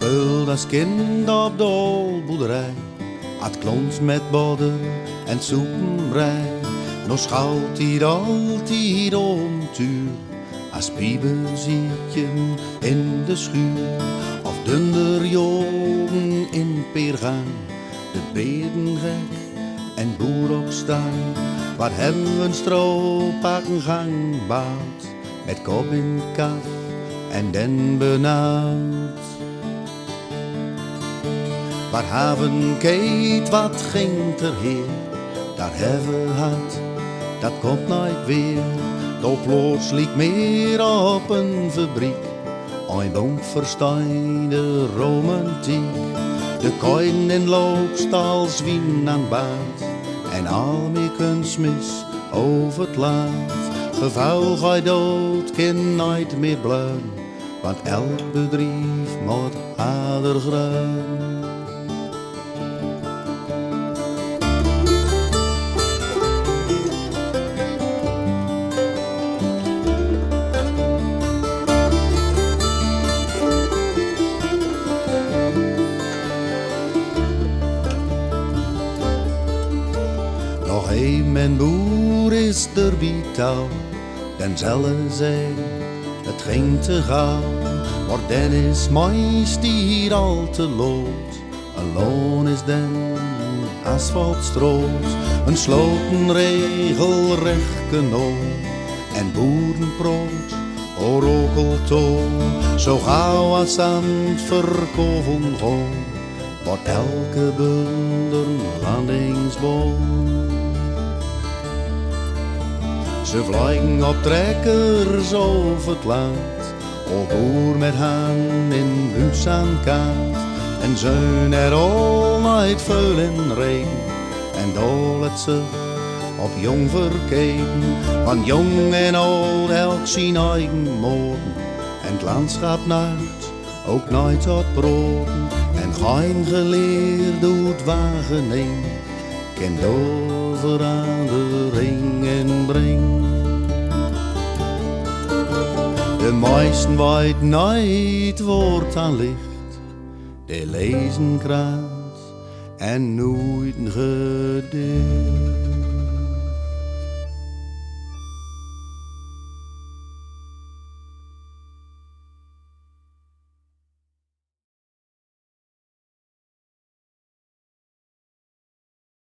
speelde als kind op de olboerderij. Had klons met bodder en soepenbrei. Nog schouwt hier altijd omtuur. Als piebezietje in de schuur. Of dunderjongen in Peergaan. De beden gek en boer op staan. Wat hebben we een strooppakken gangbouwd. Met kop in kaf en den benauwd. Wat hebben keet, wat ging er heer. Daar hebben we had, dat komt nooit weer. De plots liep meer op een fabriek. Een bonk versteinde romantiek. De koeien in loopstal zwien aan baat. En al mijn kunstmis over het laat. Gevuil ga je dood, kan nooit meer blijven. Want elk bedrijf moet harder graan. Nog een mijn boer is er bij touw. Dan zullen zij, het ging te gauw. Maar dan is meest hier al te lood. Een loon is dan asfaltstroot. Een sloten regelrecht kanoon. En boerenproot, orokeltoon. Zo gauw als aan het verkoven gewoon. Wordt elke bunder landingsboom. Ze vliegen op trekkers over het land. O boer met haan in buits aan kaart. En zeun er al nooit veel in regen. En dol het zich op jong verkeken. Want jong en oud elk zijn eigen moorden. En het landschap nacht ook nooit tot broden. En geen geleerd doet wagening. Ken door veranderingen brengt. De meisten weet nooit woord aan licht. De lezen krant en nooit een gedicht.